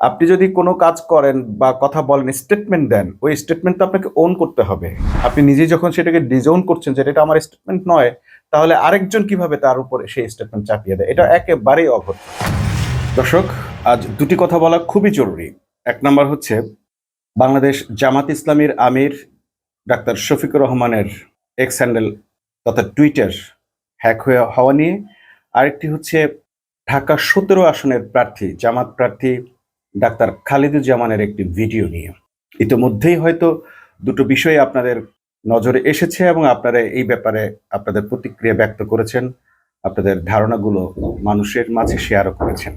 আপনি যদি কোনো কাজ করেন বা কথা বলেন, স্টেটমেন্ট দেন, ওই স্টেটমেন্ট তো আপনাকে ওন করতে হবে। আপনি নিজেই যখন সেটাকে ডিসওন করছেন যে এটা আমার স্টেটমেন্ট নয়, তাহলে আরেকজন কিভাবে তার উপরে সেই স্টেটমেন্ট চাপিয়ে দেয়? এটা একেবারেই অভদ্র। দর্শক, আজ দুটি কথা বলা খুবই জরুরি। এক নাম্বার হচ্ছে বাংলাদেশ জামাত ইসলামীর আমির ডাক্তার শফিকুর রহমানের এক্স হ্যান্ডেল তথা টুইটার হ্যাক হওয়া নিয়ে। আরেকটি হচ্ছে ঢাকা ১৭ আসনের প্রার্থী, জামাত প্রার্থী ডাক্তার খালিদুজ্জামানের একটি ভিডিও নিয়ে। ইতিমধ্যেই হয়তো দুটো বিষয় আপনাদের নজরে এসেছে এবং আপনারা এই ব্যাপারে আপনাদের প্রতিক্রিয়া ব্যক্ত করেছেন, আপনাদের ধারণাগুলো মানুষের মাঝে শেয়ারও করেছেন,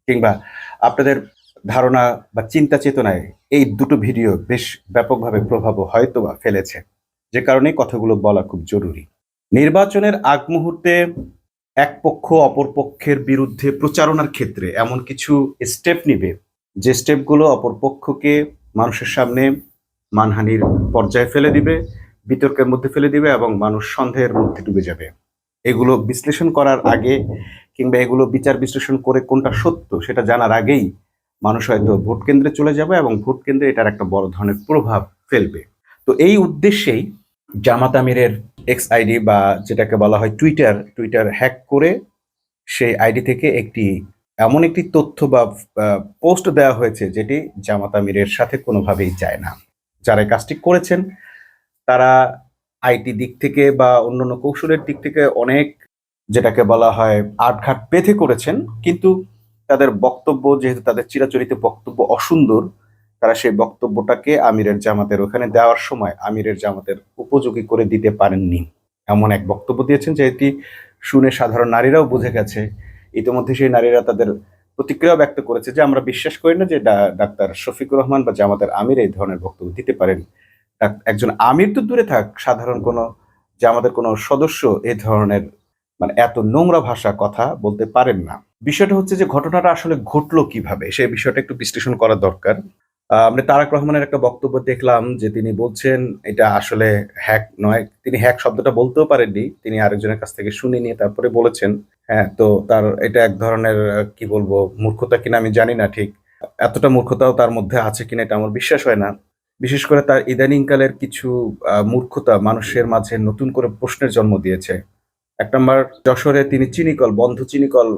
কিংবা আপনাদের ধারণা বা চিন্তা চেতনায় এই দুটো ভিডিও বেশ ব্যাপকভাবে প্রভাবও হয়তো বা ফেলেছে, যে কারণে কথাগুলো বলা খুব জরুরি। নির্বাচনের আগ মুহূর্তে এক পক্ষ অপর পক্ষের বিরুদ্ধে প্রচারণার ক্ষেত্রে এমন কিছু স্টেপ নিবে, যে স্টেপগুলো অপর পক্ষকে মানুষের সামনে মানহানির পর্যায়ে ফেলে দিবে, বিতর্কের মধ্যে ফেলে দিবে এবং মানুষ সন্দেহের মধ্যে ডুবে যাবে। এগুলো বিশ্লেষণ করার আগে কিংবা এগুলো বিচার বিশ্লেষণ করে কোনটা সত্য সেটা জানার আগেই মানুষ হয়তো ভোট কেন্দ্রে চলে যাবে এবং ভোট কেন্দ্রে এটার একটা বড় ধরনের প্রভাব ফেলবে। তো এই উদ্দেশ্যেই জামাত আমিরের এক্স আইডি বা যেটাকে বলা হয় টুইটার হ্যাক করে সেই আইডি থেকে এমন একটি তথ্য বা পোস্ট দেওয়া হয়েছে যেটি জামাত আমিরের সাথে কোনোভাবেই যায় না। যারা এই কাজটি করেছেন তারা আইটি দিক থেকে বা অন্যান্য কৌশলের দিক থেকে অনেক, যেটাকে বলা হয়, আটঘাট বেঁধে করেছেন, কিন্তু তাদের বক্তব্য, যেহেতু তাদের চিরাচরিত বক্তব্য অসুন্দর, তারা সেই বক্তব্যটাকে আমিরের জামাতের ওখানে দেওয়ার সময় আমিরের জামাতের উপযোগী করে দিতে পারেননি। এমন এক বক্তব্য দিয়েছেন যেটি শুনে সাধারণ নারীরাও বুঝে গেছে। ইতিমধ্যে সেই নারীরা তাদের প্রতিক্রিয়া ব্যক্ত করেছে যে আমরা বিশ্বাস করি না যে ডাক্তার শফিকুর রহমান বা জামাতের আমির এই ধরনের বক্তব্য দিতে পারেন। একজন আমির তো দূরে থাক, সাধারণ কোনো জামাতের কোনো সদস্য এই ধরনের এত নোংরা ভাষা কথা বলতে পারেন না। বিষয়টা হচ্ছে যে ঘটনাটা আসলে ঘটলো কিভাবে, সেই বিষয়টা একটু বিশ্লেষণ করা দরকার। আমরা তারেক রহমানের একটা বক্তব্য দেখলাম যে তিনি বলছেন এটা আসলে হ্যাক নয়। তিনি হ্যাক শব্দটা বলতেও পারেননি, তিনি আরেকজনের কাছ থেকে শুনে নিয়ে তারপরে বলেছেন। হ্যাঁ, তো তার এটা এক ধরনের কি বলবো, মূর্খতা কিনা আমি জানি না, ঠিক এতটা মূর্খতাও তার মধ্যে আছে কিনা এটা আমার বিশ্বাস হয় না। বিশেষ করে তার ইদানিংকালের কিছু মূর্খতা মানুষের মাঝে নতুন করে প্রশ্নের জন্ম দিয়েছে। এক নম্বর, যশোরে তিনি চিনিকল, বন্ধ চিনিকল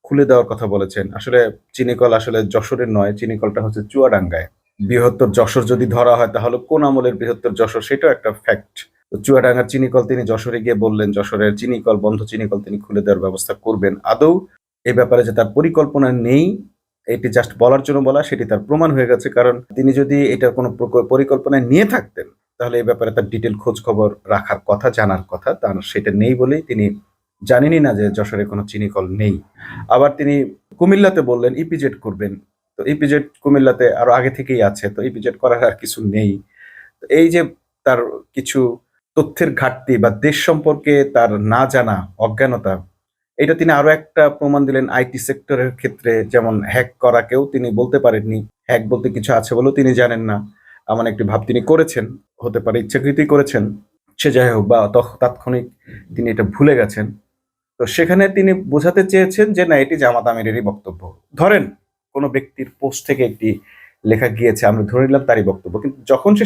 খুলে দেওয়ার কথা বলেছেন। আসলে চিনিকল আসলে যশোরের নয়, চিনিকলটা হচ্ছে চুয়াডাঙ্গায়। বৃহত্তর যশোর যদি ধরা হয় তাহলে কোন আমলের বৃহত্তর যশোর, সেটাও একটা ফ্যাক্ট। তো চুয়াডাঙ্গার চিনিকল তিনি যশোরে গিয়ে বললেন যশোরের চিনিকল, বন্ধ চিনিকল তিনি খুলে দেওয়ার ব্যবস্থা করবেন। আদৌ এই ব্যাপারে যে তার পরিকল্পনা নেই, এটি জাস্ট বলার জন্য বলা, সেটি তার প্রমাণ হয়ে গেছে। কারণ তিনি যদি এটার কোনো পরিকল্পনা নিয়ে থাকতেন তাহলে এই ব্যাপারে তার ডিটেল খোঁজ খবর রাখার কথা, জানার কথা। তার সেটা নেই বলেই তিনি জানেনই না যে যশোরে কোনো চিনিকল নেই। আবার তিনি কুমিল্লাতে বললেন ইপিজেড করবেন। তো ইপিজেড কুমিল্লাতে আরো আগে থেকেই আছে, তো ইপিজেড করার আর কিছু নেই। এই যে তার কিছু তথ্যের ঘাটতি বা দেশ সম্পর্কে তার না জানা, অজ্ঞানতা, এটা তিনি আরো একটা প্রমাণ দিলেন আইটি সেক্টরের ক্ষেত্রে। যেমন হ্যাক করাকেও তিনি বলতে পারেননি, হ্যাক বলতে কিছু আছে বলেও তিনি জানেন না, এমন একটি ভাব তিনি করেছেন। হতে পারে ইচ্ছাকৃতই করেছেন, সে যাই হোক, বা তাৎক্ষণিক তিনি এটা ভুলে গেছেন। তো সেখানে তিনি বোঝাতে চেয়েছেন যে না, এটি জামাত আমিরেরই বক্তব্য। ধরেন কোনো ব্যক্তির পোস্ট থেকে একটি লেখা গিয়েছে, আমরা ধরে নিলাম তারই বক্তব্য, কিন্তু যখন সে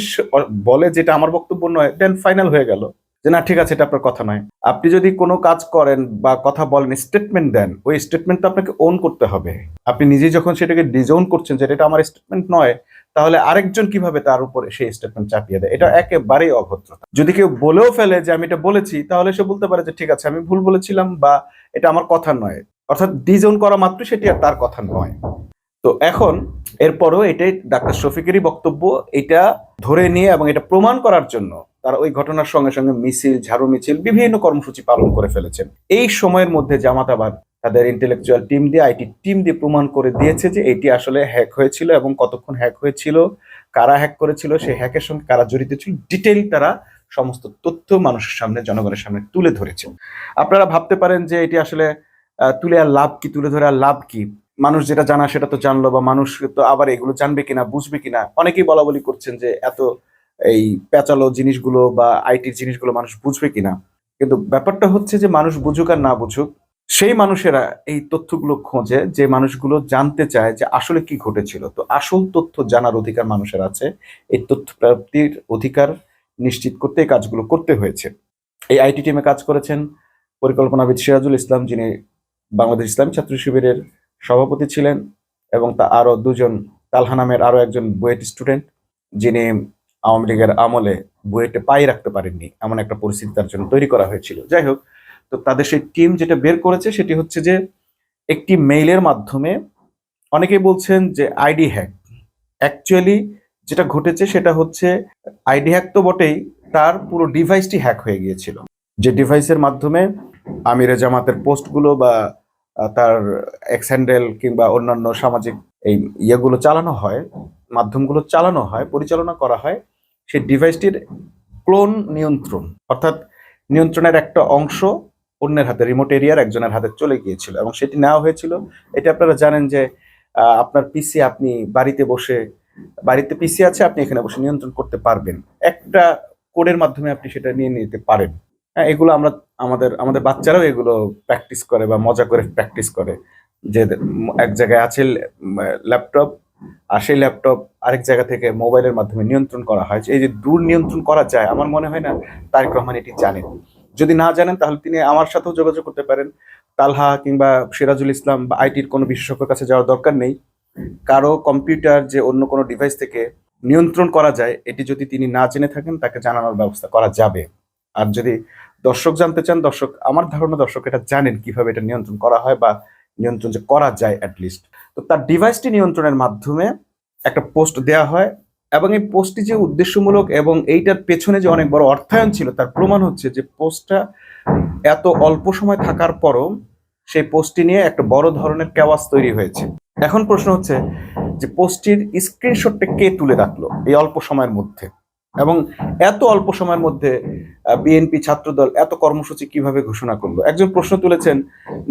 বলে যেটা আমার বক্তব্য নয়, দেন ফাইনাল হয়ে গেল যে না, ঠিক আছে, এটা আপনার কথা নয়। আপনি যদি কোনো কাজ করেন বা কথা বলেন, স্টেটমেন্ট দেন, ওই স্টেটমেন্ট তো আপনাকে ওন করতে হবে। আপনি নিজেই যখন সেটাকে ডিসওন করছেন যে এটা আমার স্টেটমেন্ট নয়, তাহলে আরেকজন কিভাবে তার উপরে সেই স্টেটমেন্ট চাপিয়ে দেয়? এটা একেবারেই অভদ্রতা। যদি কেউ বলেও ফেলে যে আমি এটা বলেছি, তাহলে সে বলতে পারে যে ঠিক আছে, আমি ভুল বলেছিলাম বা এটা আমার কথা নয়, অর্থাৎ ডিসওন করা মাত্র সেটি আর তার কথা নয়। তো এখন এরপরও এটাই ডাক্তার শফিকেরই বক্তব্য। এটা ধরে নিয়ে এবং এটা প্রমাণ করার জন্য তারা ওই ঘটনার সঙ্গে সঙ্গে মিছিল, ঝাড়ু মিছিল, বিভিন্ন কর্মসূচি পালন করে ফেলেছেন। এই সময়ের মধ্যে জামাত আবার তাদের ইন্টেলেকচুয়াল টিম দিয়ে, আইটি টিম দিয়ে প্রমাণ করে দিয়েছে যে এটি আসলে হ্যাক হয়েছিল এবং কতক্ষণ হ্যাক হয়েছিল, কারা হ্যাক করেছিল, সেই হ্যাকের সঙ্গে কারা জড়িত ছিল, ডিটেইল তারা সমস্ত তথ্য মানুষের সামনে, জনগণের সামনে তুলে ধরেছেন। আপনারা ভাবতে পারেন যে এটি আসলে তুলে আর লাভ কি, তুলে ধরে আর লাভ কি? মানুষ যেটা জানা সেটা তো জানলো, বা মানুষ তো আবার এগুলো জানবে কিনা, বুঝবে কিনা? অনেকেই বলা বলি করছেন যে এত এই পেঁচালো জিনিসগুলো বা আইটির জিনিসগুলো মানুষ বুঝবে কিনা। কিন্তু ব্যাপারটা হচ্ছে যে মানুষ বুঝুক আর না বুঝুক, সেই মানুষেরা এই তথ্যগুলো খোঁজে, যে মানুষগুলো জানতে চায় যে আসলে কি ঘটেছিল। তো আসল তথ্য জানার অধিকার মানুষের আছে, এই তথ্য প্রাপ্তির অধিকার নিশ্চিত করতে এই কাজগুলো করতে হয়েছে। এই আইটি টিমে কাজ করেছেন পরিকল্পনাবিদ সিরাজুল ইসলাম, যিনি বাংলাদেশ ইসলামী ছাত্র শিবিরের সভাপতি ছিলেন, এবং তা আরো দুজন, তালহা নামের আরো একজন বুয়েট স্টুডেন্ট, যিনি আওয়ামী লীগের আমলে বুয়েটে পাই রাখতে পারেননি, এমন একটা পরিস্থিতি তার জন্য তৈরি করা হয়েছিল। যাই হোক, তো তাদের সেই টিম যেটা বের করেছে সেটি হচ্ছে যে একটি মেইলের মাধ্যমে, অনেকেই বলছেন যে আইডি হ্যাক, অ্যাকচুয়ালি যেটা ঘটেছে সেটা হচ্ছে আইডি হ্যাক তো বটেই, তার পুরো ডিভাইসটি হ্যাক হয়ে গিয়েছিল। যে ডিভাইসের মাধ্যমে আমিরে জামাতের পোস্টগুলো বা তার এক্স হ্যান্ডেল কিংবা অন্যান্য সামাজিক এই ইয়েগুলো চালানো হয়, মাধ্যমগুলো চালানো হয়, পরিচালনা করা হয়, সেই ডিভাইসটির ক্লোন নিয়ন্ত্রণ, অর্থাৎ নিয়ন্ত্রণের একটা অংশ অন্যের হাতে, রিমোট এরিয়ার একজনের হাতে চলে গিয়েছিল এবং সেটি নেওয়া হয়েছিল। এটা আপনারা জানেন যে আপনার পিসি, আপনি বাড়িতে পিসি আছে, আপনি এখানে বসে নিয়ন্ত্রণ করতে পারবেন, একটা কোডের মাধ্যমে আপনি সেটা নিয়ে নিতে পারেন। হ্যাঁ, এগুলো আমরা আমাদের আমাদের বাচ্চারাও এগুলো প্র্যাকটিস করে বা মজা করে প্র্যাকটিস করে, যে এক জায়গায় আছে ল্যাপটপ, আর সেই ল্যাপটপ আরেক জায়গা থেকে মোবাইলের মাধ্যমে নিয়ন্ত্রণ করা হয়। এই যে দূর নিয়ন্ত্রণ করা যায়, আমার মনে হয় না তারেক রহমান এটি জানেন। যদি না জানেন তাহলে তিনি আমার সাথেও যোগাযোগ করতে পারেন, তালহা কিংবা সিরাজুল ইসলাম বা আইটির কোনো বিশেষজ্ঞের কাছে যাওয়ার দরকার নেই। কারো কম্পিউটার যে অন্য কোনো ডিভাইস থেকে নিয়ন্ত্রণ করা যায়, এটি যদি তিনি না জেনে থাকেন, তাকে জানানোর ব্যবস্থা করা যাবে। আর যদি দর্শক জানতে চান, দর্শক, আমার ধারণা দর্শক এটা জানেন কিভাবে এটা নিয়ন্ত্রণ করা হয়, বা নিয়ন্ত্রণ যে করা যায় অ্যাটলিস্ট। তো তার ডিভাইসটি নিয়ন্ত্রণের মাধ্যমে একটা পোস্ট দেওয়া হয়, এবং এই পোস্টটি যে উদ্দেশ্যমূলক এবং এইটার পেছনে যে অনেক বড় অর্থায়ন ছিল, তার প্রমাণ হচ্ছে যে পোস্টটা এত অল্প সময় থাকার পরও সেই পোস্টটি নিয়ে একটা বড় ধরনের কেওয়াস তৈরি হয়েছে। এখন প্রশ্ন হচ্ছে যে পোস্টটির স্ক্রিনশটটা কে তুলে রাখলো এই অল্প সময়ের মধ্যে, এবং এত অল্প সময়ের মধ্যে বিএনপি ছাত্রদল এত কর্মসূচি কিভাবে ঘোষণা করলো। একজন প্রশ্ন তুলেছেন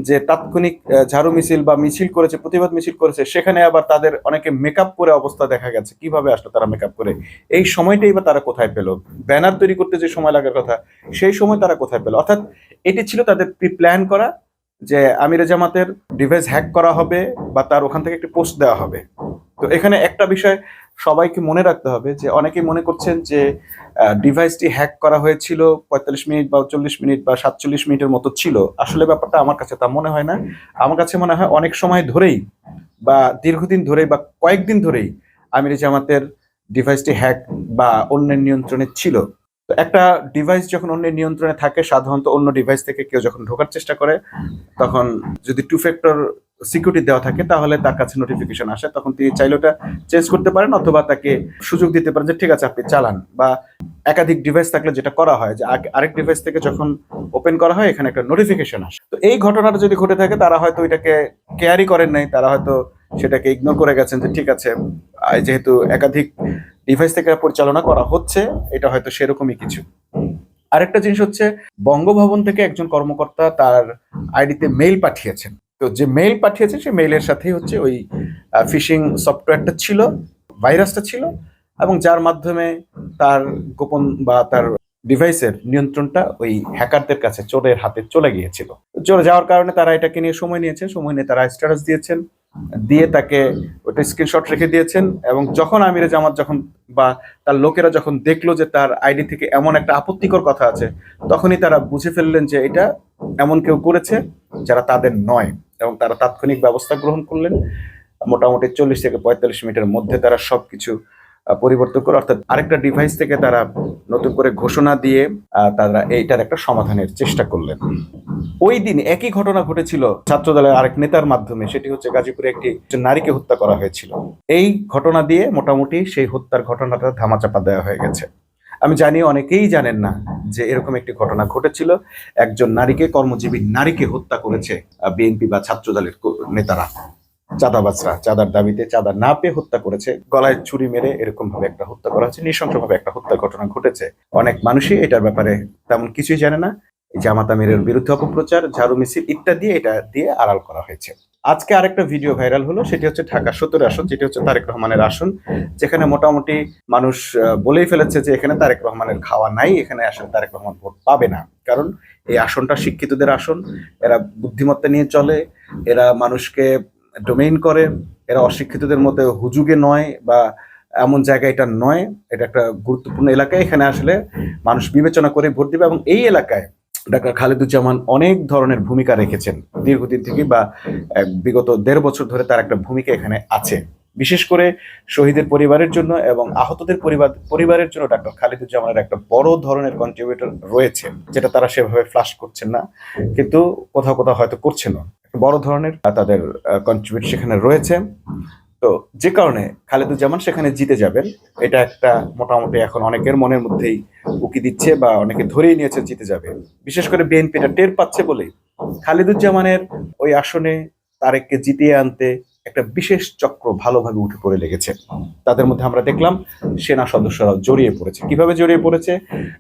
যে তাৎক্ষণিক ঝাড়ু মিছিল বা মিছিল করেছে, প্রতিবাদ মিছিল করেছে, সেখানে আবার তাদের অনেকে মেকআপ করে অবস্থা দেখা গেছে, কিভাবে আসলো তারা মেকআপ করে, এই সময়টাই বা তারা কোথায় পেল, ব্যানার তৈরি করতে যে সময় লাগার কথা সেই সময় তারা কোথায় পেল। অর্থাৎ এটি ছিল তাদের প্রি প্ল্যান করা, যে আমিরে জামাতের ডিভাইস হ্যাক করা হবে বা তার ওখান থেকে একটি পোস্ট দেওয়া হবে। তো এখানে একটা বিষয় সবাইকে মনে রাখতে হবে, যে অনেকেই মনে করছেন যে ডিভাইসটি হ্যাক করা হয়েছিল 45 মিনিট বা 40 মিনিট বা 47 মিনিটের মতো ছিল। আসলে ব্যাপারটা আমার কাছে তা মনে হয় না। আমার কাছে মনে হয় অনেক সময় ধরেই বা দীর্ঘদিন ধরেই বা কয়েকদিন ধরেই আমিরে জামাতের ডিভাইসটি হ্যাক বা অন্যের নিয়ন্ত্রণে ছিল। তো একটা ডিভাইস যখন অন্যের নিয়ন্ত্রণে থাকে, সাধারণত অন্য ডিভাইস থেকে কেউ যখন ঢোকার চেষ্টা করে, তখন যদি 2 ফ্যাক্টর সিকিউরিটি দেওয়া থাকে তাহলে তার কাছে নোটিফিকেশন আসে, তখন তিনি চাইলে ওটা চেঞ্জ করতে পারেন, অথবা তাকে সুযোগ দিতে পারেন যে ঠিক আছে আপনি চালান। বা একাধিক ডিভাইস থাকলে যেটা করা হয় যে আরেক ডিভাইস থেকে যখন ওপেন করা হয় এখানে একটা নোটিফিকেশন আসে। তো এই ঘটনাটা যদি ঘটে থাকে, তারা হয়তো এটাকে কেয়ারই করেন নাই, তারা হয়তো সেটাকে ইগনোর করে গেছেন যে ঠিক আছে, যেহেতু একাধিক ডিভাইস থেকে পরিচালনা করা হচ্ছে, এটা হয়তো সেরকমই কিছু। আরেকটা জিনিস হচ্ছে, বঙ্গভবন থেকে একজন কর্মকর্তা তার আইডিতে মেইল পাঠিয়েছেন। তো যে মেইল পাঠিয়েছে সেই মেইলের সাথেই হচ্ছে ওই ফিশিং সফটওয়্যারটা ছিল, ভাইরাসটা ছিল, এবং যার মাধ্যমে তার গোপন বা তার ডিভাইসের নিয়ন্ত্রণটা ওই হ্যাকারদের কাছে, চোরের হাতে চলে গিয়েছিল। চলে যাওয়ার কারণে তারা এটাকে নিয়ে সময় নিয়েছে, সময় নিয়ে তারা স্ট্যাটাস দিয়েছেন, দিয়ে তাকে ওটা স্ক্রিনশট রেখে দিয়েছেন। এবং যখন আমিরে জামাত যখন বা তার লোকেরা যখন দেখলো যে তার আইডি থেকে এমন একটা আপত্তিকর কথা আছে, তখনই তারা বুঝে ফেললেন যে এটা এমন কেউ করেছে যারা তাদের নয়, এবং তারা তাৎক্ষণিক ব্যবস্থা গ্রহণ করলেন। মোটামুটি 40 থেকে 45 মিনিটের মধ্যে তারা সবকিছু পরিবর্তন করে, অর্থাৎ আরেকটা ডিভাইস থেকে তারা নতুন করে ঘোষণা দিয়ে তারা এইটার একটা সমাধানের চেষ্টা করলেন। ওই দিন একই ঘটনা ঘটেছিল ছাত্রদলের আরেক নেতার মাধ্যমে, সেটি হচ্ছে গাজীপুরে একটি নারীকে হত্যা করা হয়েছিল। এই ঘটনা দিয়ে মোটামুটি সেই হত্যার ঘটনাটা ধামাচাপা দেওয়া হয়ে গেছে। আমি জানি অনেকেই জানেন না যে এরকম একটি ঘটনা ঘটেছিল, একজন নারীকে, কর্মজীবী নারীকে হত্যা করেছে বিএনপি বা ছাত্রদলের নেতারা, চাঁদাবাজরা, চাঁদার দাবিতে চাঁদা না পেয়ে হত্যা করেছে, গলায় ছুরি মেরে এরকম ভাবে একটা হত্যা করা হয়েছে, নৃশংসভাবে একটা হত্যার ঘটনা ঘটেছে। অনেক মানুষই এটার ব্যাপারে তেমন কিছুই জানে না। জামাত আমিরের বিরুদ্ধে অপপ্রচার, ঝাড়ু মিছিল ইত্যাদি এটা দিয়ে আড়াল করা হয়েছে। আজকে আরেকটা ভিডিও ভাইরাল হলো, সেটি হচ্ছে ঢাকা 17 আসন, যেটি হচ্ছে তারেক রহমানের আসন, যেখানে মোটামুটি মানুষ বলেই ফেলেছে যে এখানে তারেক রহমানের খাওয়া নাই, এখানে আসলে তারেক রহমান ভোট পাবে না, কারণ এই আসনটা শিক্ষিতদের আসন, এরা বুদ্ধিমত্তা নিয়ে চলে, এরা মানুষকে ডোমেইন করে, এরা অশিক্ষিতদের মতো হুজুগে নয় বা এমন জায়গায় এটা নয়, এটা একটা গুরুত্বপূর্ণ এলাকায়, এখানে আসলে মানুষ বিবেচনা করে ভোট দিবে। এবং এই এলাকায় ডাক্তার খালেদুজ্জামান অনেক ধরনের ভূমিকা রেখেছেন দীর্ঘদিন থেকে, বা বিগত ১.৫ বছর ধরে তার একটা ভূমিকা এখানে আছে। বিশেষ করে শহীদের পরিবারের জন্য এবং আহতদের পরিবারের জন্য ডাক্তার খালেদুজ্জামানের একটা বড় ধরনের কন্ট্রিবিউটর রয়েছে, যেটা তারা সেভাবে ফ্লাশ করছেন না, কিন্তু কোথাও কোথাও হয়তো করছে না। বড় ধরনের তাদের কন্ট্রিবিউট সেখানে রয়েছে। তো যে কারণে খালেদুজ্জামান সেখানে জিতে যাবেন, এটা একটা মোটামুটি এখন অনেকের মনের মধ্যেই উকি দিচ্ছে বা অনেকে ধরেই নিয়েছে জিতে যাবে। বিশেষ করে বিএনপিটা টের পাচ্ছে বলেই খালেদুজ্জামানের ওই আসনে তারেককে জিতিয়ে আনতে একটা বিশেষ চক্র ভালোভাবে উঠে পড়ে লেগেছে। তাদের মধ্যে আমরা দেখলাম সেনা সদস্যরা জড়িয়ে পড়েছে। কিভাবে জড়িয়ে পড়েছে?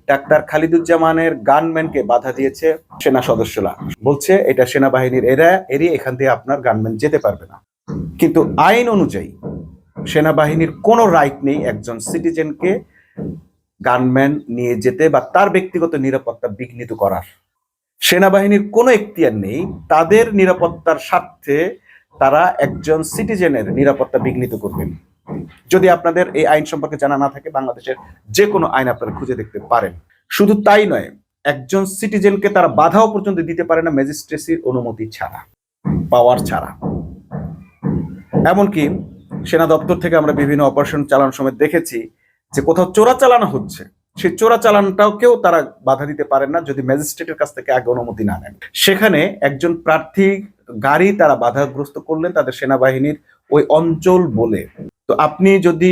ডাক্তার খালেদুজ্জামানের গানম্যানকে বাধা দিয়েছে সেনা সদস্যরা, বলছে এটা সেনাবাহিনীর এরিয়া, এখান দিয়ে আপনার গানম্যান যেতে পারবে না। কিন্তু আইন অনুযায়ী সেনাবাহিনীর কোনো রাইট নেই একজন সিটিজেনকে গানম্যান নিয়ে যেতে বা তার ব্যক্তিগত নিরাপত্তা বিঘ্নিত করার। সেনাবাহিনীর কোনো এখতিয়ার নেই তাদের নিরাপত্তার স্বার্থে তারা একজন সিটিজেনের নিরাপত্তা বিঘ্নিত করবেন। যদি আপনাদের এই আইন সম্পর্কে জানা না থাকে, বাংলাদেশের যে কোনো আইন আপনারা খুঁজে দেখতে পারেন। শুধু তাই নয়, একজন সিটিজেনকে তারা বাধাও পর্যন্ত দিতে পারে না ম্যাজিস্ট্রেসির অনুমতি ছাড়া, পাওয়ার ছাড়া। এমনকি সেনা দপ্তর থেকে আমরা বিভিন্ন অপারেশন চালানোর সময় দেখেছি যে কোথাও চোরা চালানো হচ্ছে, সেই চোরা চালানটাকেও তারা বাধা দিতে পারেন না যদি ম্যাজিস্ট্রেটের কাছ থেকে আগে অনুমতি না নেন। সেখানে একজন প্রার্থী গাড়ি তারা বাধাগ্রস্ত করলেন তাদের সেনাবাহিনীর ওই অঞ্চল বলে। তো আপনি যদি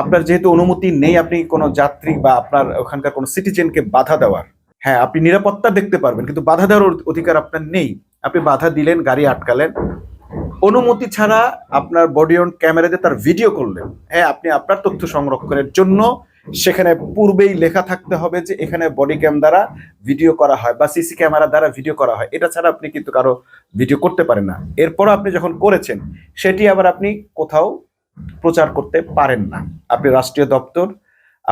আপনার যেহেতু অনুমতি নেই, আপনি কোনো যাত্রী বা আপনার ওখানকার কোনো সিটিজেনকে বাধা দেওয়ার, হ্যাঁ আপনি নিরাপত্তা দেখতে পারবেন কিন্তু বাধা দেওয়ার অধিকার আপনার নেই। আপনি বাধা দিলেন, গাড়ি আটকালেন, অনুমতি ছাড়া আপনার বডি অন ক্যামেরাতে তার ভিডিও করলেন। হ্যাঁ, আপনি আপনার তথ্য সংরক্ষণের জন্য সেখানে পূর্বেই লেখা থাকতে হবে যে এখানে বডি ক্যাম দ্বারা ভিডিও করা হয় বা সিসি ক্যামেরা দ্বারা ভিডিও করা হয়। এটা ছাড়া আপনি কিন্তু কারো ভিডিও করতে পারেন না। এরপর আপনি যখন করেছেন সেটি আবার আপনি কোথাও প্রচার করতে পারেন না। আপনি রাষ্ট্রীয় দপ্তর,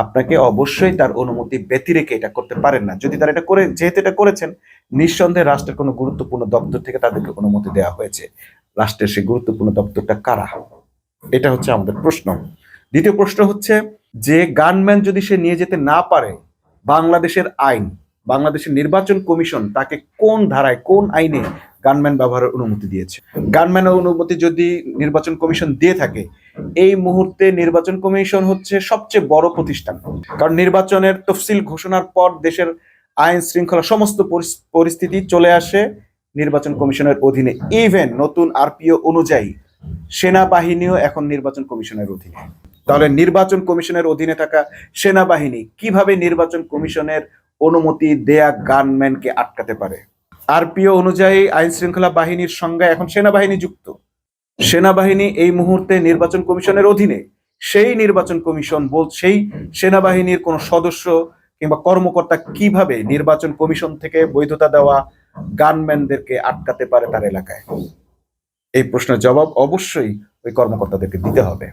আপনাকে অবশ্যই তার অনুমতি ব্যতি রেখে এটা করতে পারেন না। যদি তারা এটা করে, যেহেতু এটা করেছেন, নিঃসন্দেহে রাষ্ট্রের কোনো গুরুত্বপূর্ণ দপ্তর থেকে তাদেরকে অনুমতি দেওয়া হয়েছে। রাষ্ট্রের সেই গুরুত্বপূর্ণ দপ্তরটা কারা? এটা হচ্ছে আমাদের প্রশ্ন। দ্বিতীয় প্রশ্ন হচ্ছে যে গানম্যান যদি সে নিয়ে যেতে না পারে, বাংলাদেশের আইন, বাংলাদেশের নির্বাচন কমিশন তাকে কোন ধারায়, কোন আইনে গানম্যান ব্যবহারের অনুমতি দিয়েছে? গানম্যানের অনুমতি যদি নির্বাচন কমিশন দিয়ে থাকে, এই মুহূর্তে নির্বাচন কমিশন হচ্ছে সবচেয়ে বড় প্রতিষ্ঠান। কারণ নির্বাচনের তফসিল ঘোষণার পর দেশের আইন শৃঙ্খলা সমস্ত পরিস্থিতি চলে আসে নির্বাচন কমিশনের অধীনে। ইভেন নতুন আরপিও অনুযায়ী সেনাবাহিনীও এখন নির্বাচন কমিশনের অধীনে। তাহলে নির্বাচন কমিশনের অধীনে থাকা সেনাবাহিনী কিভাবে নির্বাচন কমিশনের অনুমতি দেয়া গানম্যানকে আটকাতে পারে? আরপিও অনুযায়ী আইন শৃঙ্খলা বাহিনীর সংজ্ঞা এখন সেনাবাহিনী যুক্ত। সেনাবাহিনী এই মুহূর্তে নির্বাচন কমিশনের অধীনে। সেই নির্বাচন কমিশন সেই সেনাবাহিনীর কোন সদস্য কিংবা কর্মকর্তা কিভাবে নির্বাচন কমিশন থেকে বৈধতা দেওয়া গানম্যানদেরকে আটকাতে পারে তার এলাকায়? এই প্রশ্নের জবাব অবশ্যই ওই কর্মকর্তাদেরকে দিতে হবে।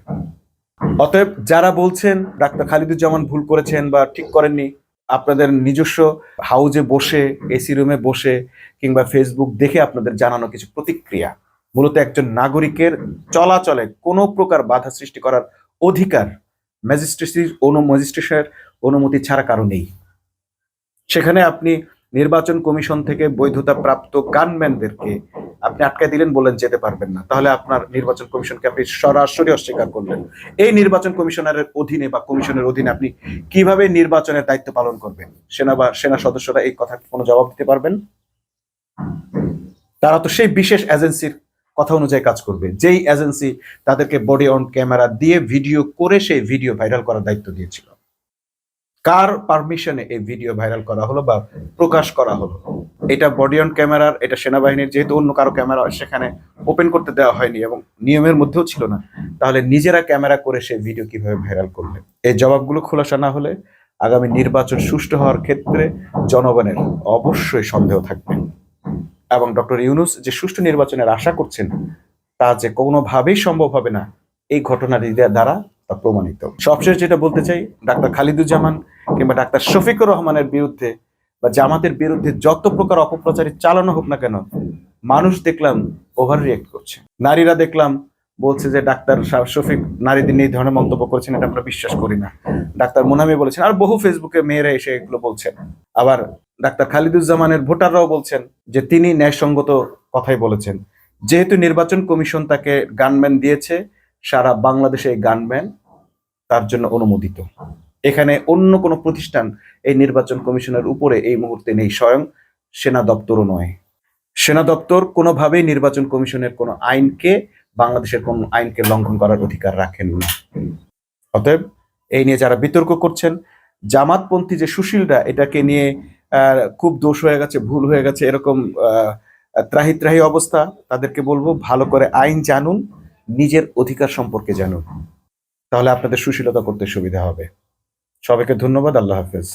অতএব যারা বলছেন ডাক্তার খালেদুজ্জামান ভুল করেছেন বা ঠিক করেননি, আপনাদের নিজস্ব হাউজে বসে, এসি রুমে বসে কিংবা ফেসবুক দেখে আপনাদের জানানো কিছু প্রতিক্রিয়া। মূলত একজন নাগরিকের চলাচলে কোনো প্রকার বাধা সৃষ্টি করার অধিকার ম্যাজিস্ট্রেটের অনুমতি ছাড়া কারো নেই। সেখানে আপনি নির্বাচন কমিশন থেকে বৈধতা প্রাপ্ত গানম্যানদেরকে আপনি আটকায় দিলেন, বললেন যেতে পারবেন না। তাহলে আপনার নির্বাচন কমিশনকে আপনি সরাসরি অস্বীকার করলেন। এই নির্বাচন কমিশনারের অধীনে বা কমিশনের অধীনে আপনি কিভাবে নির্বাচনের দায়িত্ব পালন করবেন? সেনা সদস্যরা এই কথা কোনো জবাব দিতে পারবেন? তারা তো সেই বিশেষ এজেন্সির কথা অনুযায়ী কাজ করবে, যেই এজেন্সি তাদেরকে বডি অন ক্যামেরা দিয়ে ভিডিও করে সেই ভিডিও ভাইরাল করার দায়িত্ব দিয়েছিল। কার পারমিশনে এই ভিডিও ভাইরাল করা হলো বা প্রকাশ করা হলো? এটা বডি অন ক্যামেরার, এটা সেনাবাহিনীর, যেহেতু অন্য কারো ক্যামেরা সেখানে ওপেন করতে দেওয়া হয়নি এবং নিয়মের মধ্যেও ছিল না, তাহলে নিজেরা ক্যামেরা করে সেই ভিডিও কিভাবে ভাইরাল করলেন? এই জবাবগুলো খোলাসা না হলে আগামী নির্বাচন সুষ্ঠু হওয়ার ক্ষেত্রে জনগণের অবশ্যই সন্দেহ থাকবে। এবং ডক্টর ইউনূস যে সুষ্ঠু নির্বাচনের আশা করছেন তা যে কোনোভাবেই সম্ভব হবে না, এই ঘটনাটি দ্বারা তা প্রমাণিত। সবশেষ যেটা বলতে চাই, ডাক্তার খালেদুজ্জামান কিংবা ডাক্তার শফিকুর রহমানের বিরুদ্ধে বা জামাতের বিরুদ্ধে যত প্রকার অপপ্রচারই চালানো হোক না কেন, মানুষ দেখলাম ওভার রিয়েক্ট করছে। নারীরা দেখলাম বলছে যে ডাক্তার শফিক নারীদের নিয়ে এই ধরনের মন্তব্য করেছেন, এটা আমরা বিশ্বাস করি না। ডাক্তার মুনামি বলেছেন, আর বহু ফেসবুকে মেয়েরা এসে এগুলো বলছেন। আবার ডাক্তার খালিদুজ্জামানের ভোটাররাও বলছেন যে তিনি ন্যায়সঙ্গত কথাই বলেছেন। যেহেতু নির্বাচন কমিশন তাকে গানম্যান দিয়েছে, সারা বাংলাদেশে এই গানম্যান তার জন্য অনুমোদিত। এখানে অন্য কোনো প্রতিষ্ঠান এই নির্বাচন কমিশনের উপরে এই মুহূর্তে নেই, স্বয়ং সেনা দপ্তরও নয়। সেনা দপ্তর কোনোভাবেই নির্বাচন কমিশনের কোনো আইনকে, বাংলাদেশের কোন আইনকে লঙ্ঘন করার অধিকার রাখেন না। অতএব এই নিয়ে যারা বিতর্ক করছেন, জামাতপন্থী যে সুশীলরা এটাকে নিয়ে খুব দোষ হয়ে গেছে, ভুল হয়ে গেছে, এরকম ত্রাহি ত্রাহি অবস্থা, তাদেরকে বলবো ভালো করে আইন জানুন, নিজের অধিকার সম্পর্কে জানুন, তাহলে আপনাদের সুশীলতা করতে সুবিধা হবে। সবাইকে ধন্যবাদ। আল্লাহ হাফেজ।